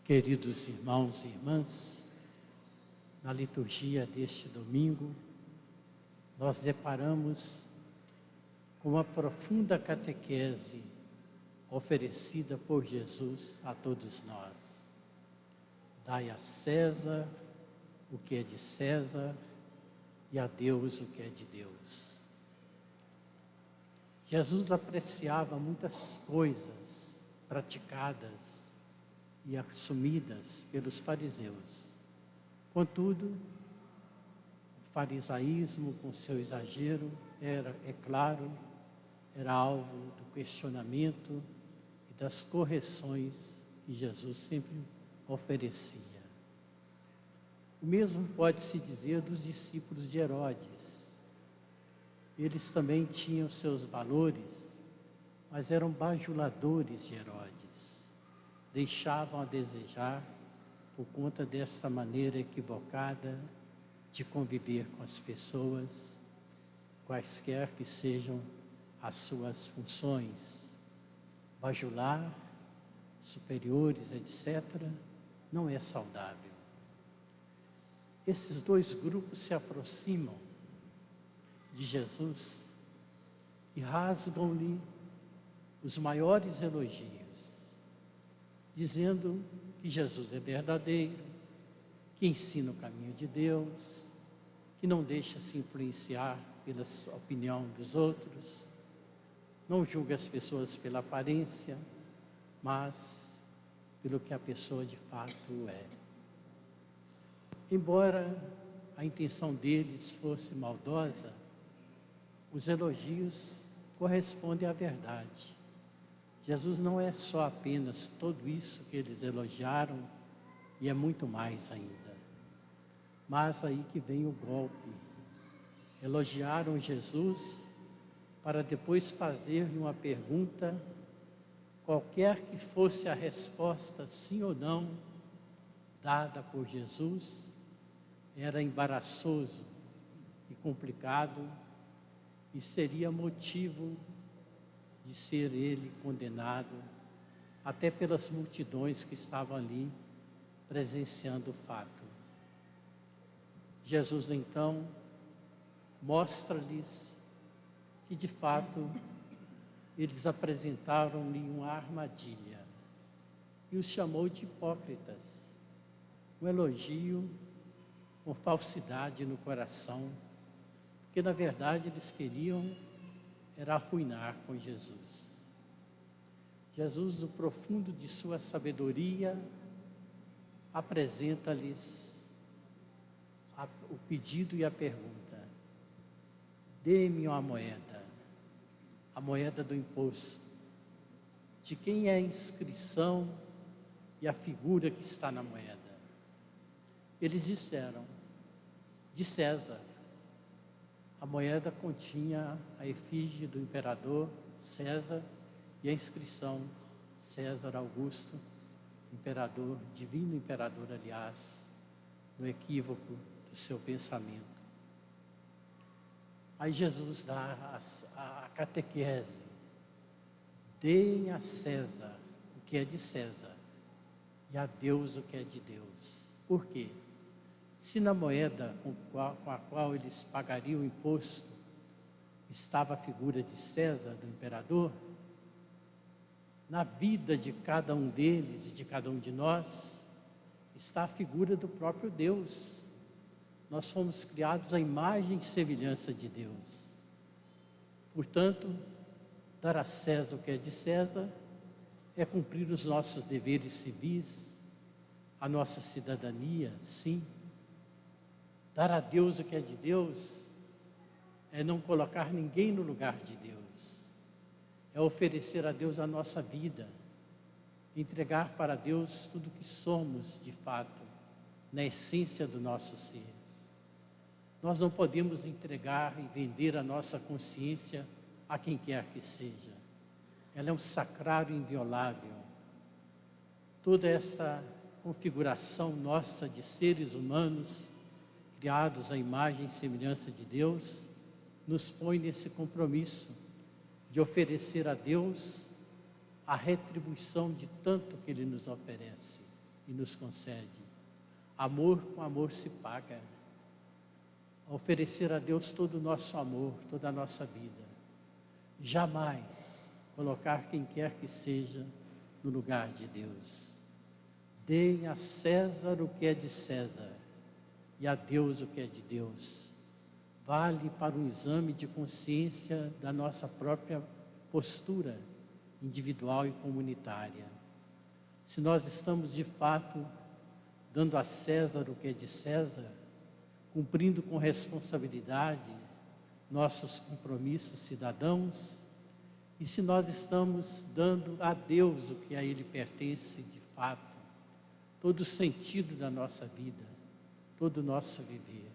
Queridos irmãos e irmãs, na liturgia deste domingo, nós deparamos com uma profunda catequese oferecida por Jesus a todos nós. Dai a César o que é de César e a Deus o que é de Deus. Jesus apreciava muitas coisas praticadas e assumidas pelos fariseus. Contudo, o farisaísmo, com seu exagero, é claro, era alvo do questionamento e das correções que Jesus sempre oferecia. O mesmo pode-se dizer dos discípulos de Herodes. Eles também tinham seus valores, mas eram bajuladores de Herodes. Deixavam a desejar por conta dessa maneira equivocada de conviver com as pessoas, quaisquer que sejam as suas funções. Bajular, superiores, etc., não é saudável. Esses dois grupos se aproximam de Jesus e rasgam-lhe os maiores elogios, dizendo que Jesus é verdadeiro, que ensina o caminho de Deus, que não deixa se influenciar pela opinião dos outros, não julga as pessoas pela aparência, mas pelo que a pessoa de fato é. Embora a intenção deles fosse maldosa, os elogios correspondem à verdade. Jesus não é só apenas tudo isso que eles elogiaram, e é muito mais ainda. Mas aí que vem o golpe. Elogiaram Jesus para depois fazer-lhe uma pergunta, qualquer que fosse a resposta, sim ou não, dada por Jesus, era embaraçoso e complicado e seria motivo de ser ele condenado, até pelas multidões que estavam ali presenciando o fato. Jesus então mostra-lhes que de fato eles apresentaram-lhe uma armadilha e os chamou de hipócritas, um elogio com falsidade no coração, porque na verdade eles queriam era arruinar com Jesus. Jesus, no profundo de sua sabedoria, apresenta-lhes o pedido e a pergunta: dê-me uma moeda, a moeda do imposto. De quem é a inscrição e a figura que está na moeda? Eles disseram: de César. A moeda continha a efígie do imperador César e a inscrição César Augusto, imperador, divino imperador, aliás, no equívoco do seu pensamento. Aí Jesus dá a catequese: deem a César o que é de César e a Deus o que é de Deus. Por quê? Se na moeda com a qual eles pagariam o imposto estava a figura de César, do imperador, na vida de cada um deles e de cada um de nós está a figura do próprio Deus. Nós fomos criados à imagem e semelhança de Deus. Portanto, dar a César o que é de César é cumprir os nossos deveres civis, a nossa cidadania, sim. Dar a Deus o que é de Deus é não colocar ninguém no lugar de Deus. É oferecer a Deus a nossa vida, entregar para Deus tudo que somos de fato, na essência do nosso ser. Nós não podemos entregar e vender a nossa consciência a quem quer que seja. Ela é um sacrário inviolável. Toda essa configuração nossa de seres humanos, criados à imagem e semelhança de Deus, nos põe nesse compromisso de oferecer a Deus a retribuição de tanto que Ele nos oferece. e nos concede. Amor com amor se paga. A oferecer a Deus todo o nosso amor, toda a nossa vida. Jamais colocar quem quer que seja no lugar de Deus. Deem a César o que é de César e a Deus o que é de Deus. Vale para um exame de consciência da nossa própria postura individual e comunitária. Se nós estamos de fato dando a César o que é de César, cumprindo com responsabilidade nossos compromissos cidadãos, e se nós estamos dando a Deus o que a Ele pertence de fato, todo o sentido da nossa vida, todo o nosso viver.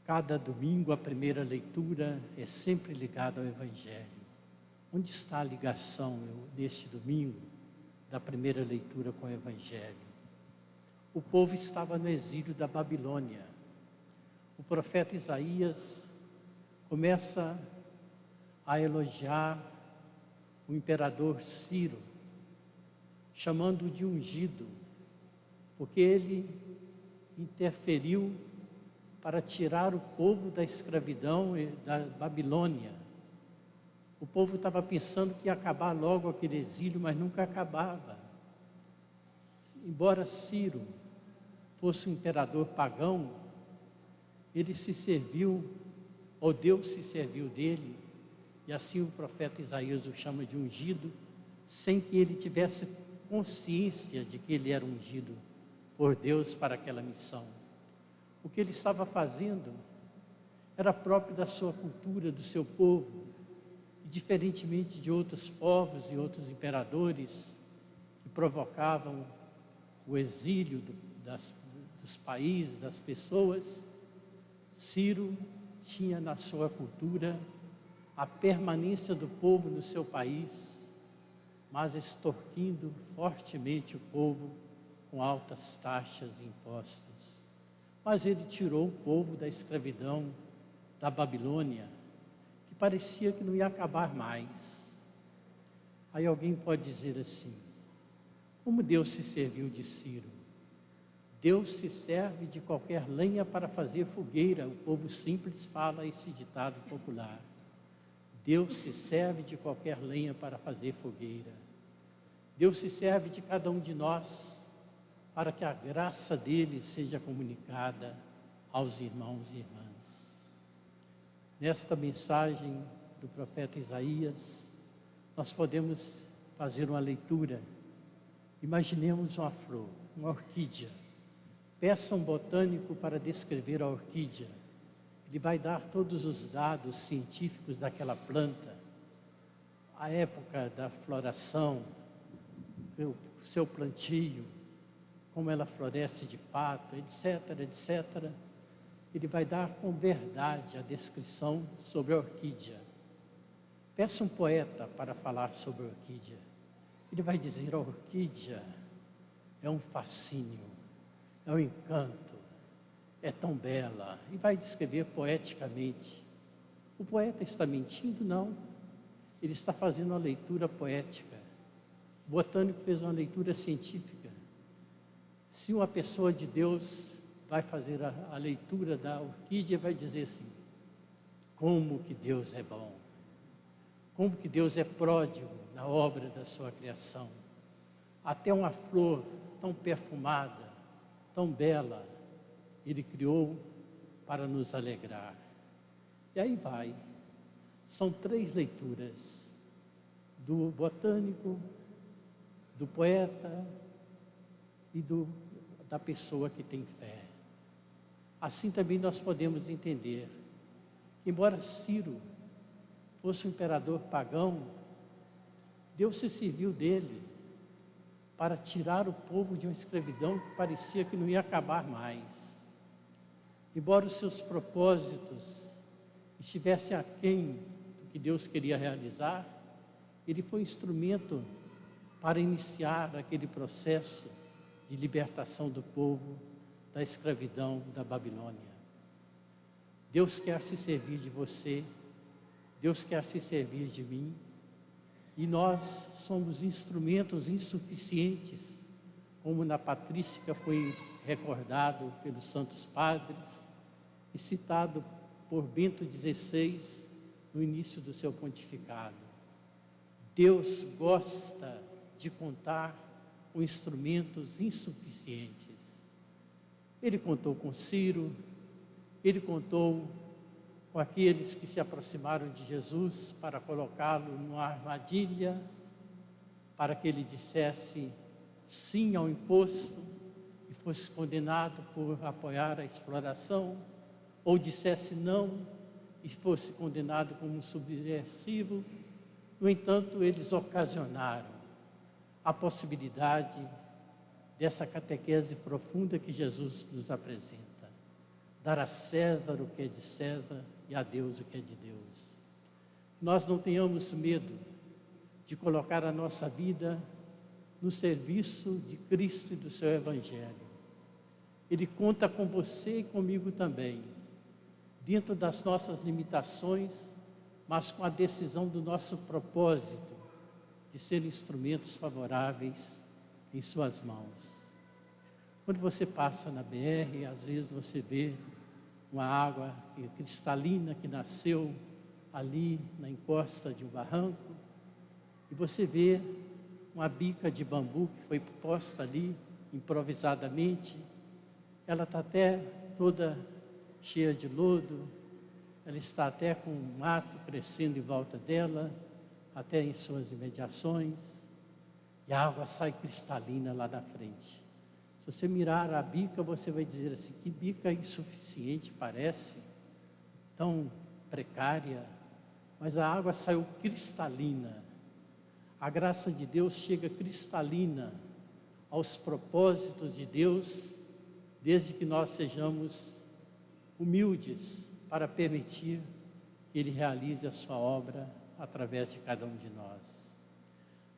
Cada domingo a primeira leitura é sempre ligada ao Evangelho. Onde está a ligação neste domingo da primeira leitura com o Evangelho? O povo estava no exílio da Babilônia. O profeta Isaías começa a elogiar o imperador Ciro, chamando-o de ungido, porque ele interferiu para tirar o povo da escravidão da Babilônia. O povo estava pensando que ia acabar logo aquele exílio, mas nunca acabava. Embora Ciro fosse um imperador pagão, ele se serviu, ou Deus se serviu dele, e assim o profeta Isaías o chama de ungido, sem que ele tivesse consciência de que ele era ungido por Deus para aquela missão. O que ele estava fazendo era próprio da sua cultura, do seu povo, e diferentemente de outros povos e outros imperadores que provocavam o exílio dos países, das pessoas, Ciro tinha na sua cultura a permanência do povo no seu país, mas extorquindo fortemente o povo com altas taxas e impostos. Mas ele tirou o povo da escravidão da Babilônia, que parecia que não ia acabar mais. Aí alguém pode dizer assim: como Deus se serviu de Ciro? Deus se serve de qualquer lenha para fazer fogueira. O povo simples fala esse ditado popular. Deus se serve de qualquer lenha para fazer fogueira. Deus se serve de cada um de nós para que a graça dele seja comunicada aos irmãos e irmãs. Nesta mensagem do profeta Isaías, nós podemos fazer uma leitura. Imaginemos uma flor, uma orquídea. Peça um botânico para descrever a orquídea. Ele vai dar todos os dados científicos daquela planta, a época da floração, o seu plantio, como ela floresce de fato, etc, etc. Ele vai dar com verdade a descrição sobre a orquídea. Peça um poeta para falar sobre a orquídea. Ele vai dizer: a orquídea é um fascínio, é um encanto, é tão bela, e vai descrever poeticamente. O poeta está mentindo? Não. Ele está fazendo uma leitura poética. O botânico fez uma leitura científica. Se uma pessoa de Deus vai fazer a leitura da orquídea, vai dizer assim: como que Deus é bom, como que Deus é pródigo na obra da sua criação. Até uma flor tão perfumada, tão bela, Ele criou para nos alegrar. E aí vai. São 3 leituras: do botânico, do poeta e da pessoa que tem fé. Assim também nós podemos entender que, embora Ciro fosse um imperador pagão, Deus se serviu dele para tirar o povo de uma escravidão que parecia que não ia acabar mais. Embora os seus propósitos estivessem aquém do que Deus queria realizar, ele foi instrumento para iniciar aquele processo de libertação do povo da escravidão da Babilônia. Deus quer se servir de você, Deus quer se servir de mim, E nós somos instrumentos insuficientes, como na patrística foi recordado pelos santos padres e citado por Bento XVI no início do seu pontificado. Deus gosta de contar com instrumentos insuficientes. Ele contou com Ciro, ele contou com aqueles que se aproximaram de Jesus para colocá-lo numa armadilha, para que ele dissesse sim ao imposto e fosse condenado por apoiar a exploração, ou dissesse não e fosse condenado como um subversivo. No entanto, eles ocasionaram a possibilidade dessa catequese profunda que Jesus nos apresenta. Dar a César o que é de César e a Deus o que é de Deus. Nós não tenhamos medo de colocar a nossa vida no serviço de Cristo e do seu Evangelho. Ele conta com você e comigo também, dentro das nossas limitações, mas com a decisão do nosso propósito de ser instrumentos favoráveis em suas mãos. Quando você passa na BR, às vezes você vê uma água cristalina que nasceu ali na encosta de um barranco, e você vê uma bica de bambu que foi posta ali improvisadamente. Ela está até toda cheia de lodo, ela está até com um mato crescendo em volta dela, até em suas imediações, e a água sai cristalina lá na frente. Se você mirar a bica, você vai dizer assim, que bica insuficiente parece, tão precária, mas a água saiu cristalina. A graça de Deus chega cristalina aos propósitos de Deus, desde que nós sejamos humildes para permitir que Ele realize a sua obra através de cada um de nós.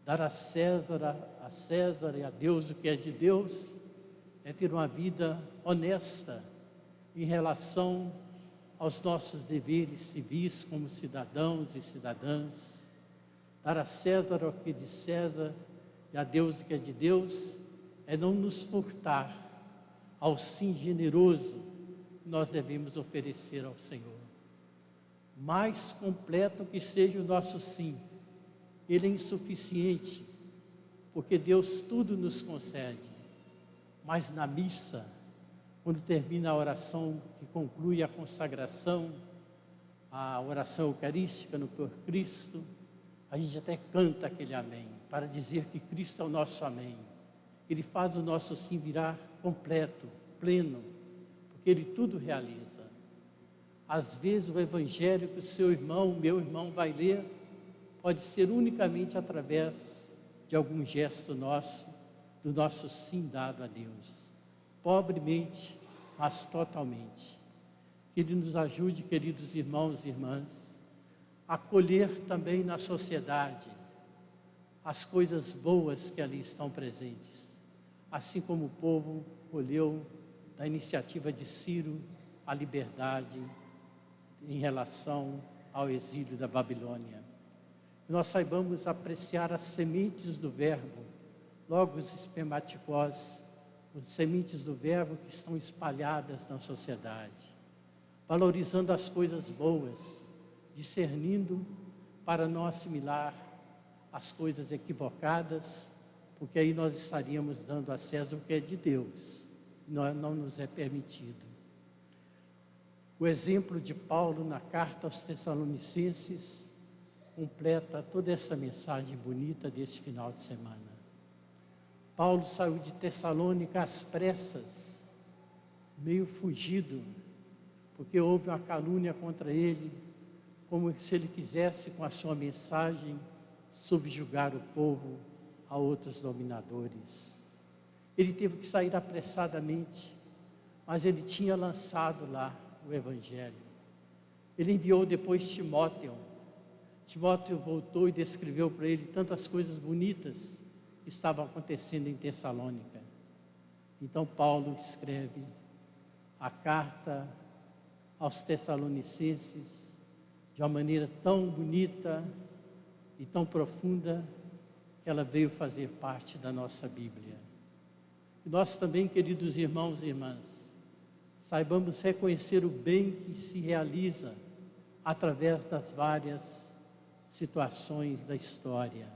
Dar a César e a Deus o que é de Deus é ter uma vida honesta em relação aos nossos deveres civis como cidadãos e cidadãs. Dar a César o que é de César e a Deus o que é de Deus é não nos furtar ao sim generoso que nós devemos oferecer ao Senhor. Mais completo que seja o nosso sim, ele é insuficiente, porque Deus tudo nos concede. Mas na missa, quando termina a oração que conclui a consagração, a oração eucarística no por Cristo, a gente até canta aquele amém, para dizer que Cristo é o nosso amém. Ele faz o nosso sim virar completo, pleno, porque Ele tudo realiza. Às vezes o Evangelho que o seu irmão, o meu irmão vai ler, pode ser unicamente através de algum gesto nosso, do nosso sim dado a Deus. Pobremente, mas totalmente. Que Ele nos ajude, queridos irmãos e irmãs, a acolher também na sociedade as coisas boas que ali estão presentes. Assim como o povo colheu da iniciativa de Ciro a liberdade em relação ao exílio da Babilônia. Que nós saibamos apreciar as sementes do verbo, logo os espermaticós, as sementes do verbo que estão espalhadas na sociedade, valorizando as coisas boas, discernindo para não assimilar as coisas equivocadas, porque aí nós estaríamos dando a César o que é de Deus, não nos é permitido. O exemplo de Paulo na carta aos Tessalonicenses completa toda essa mensagem bonita desse final de semana. Paulo saiu de Tessalônica às pressas, meio fugido, porque houve uma calúnia contra ele, como se ele quisesse, com a sua mensagem, subjugar o povo a outros dominadores. Ele teve que sair apressadamente, mas ele tinha lançado lá o Evangelho. Ele enviou depois Timóteo. Timóteo voltou e descreveu para ele tantas coisas bonitas que estavam acontecendo em Tessalônica. Então Paulo escreve a carta aos Tessalonicenses de uma maneira tão bonita, e tão profunda que ela veio fazer parte da nossa Bíblia. E nós também, queridos irmãos e irmãs, saibamos reconhecer o bem que se realiza através das várias situações da história.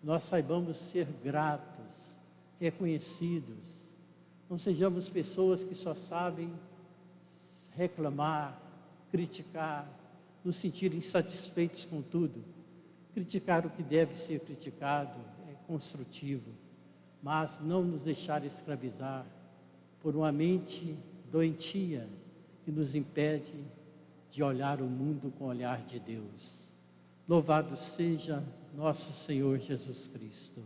Nós saibamos ser gratos, reconhecidos. Não sejamos pessoas que só sabem reclamar, criticar, nos sentir insatisfeitos com tudo. Criticar o que deve ser criticado é construtivo, mas não nos deixar escravizar por uma mente doentia que nos impede de olhar o mundo com o olhar de Deus. Louvado seja nosso Senhor Jesus Cristo.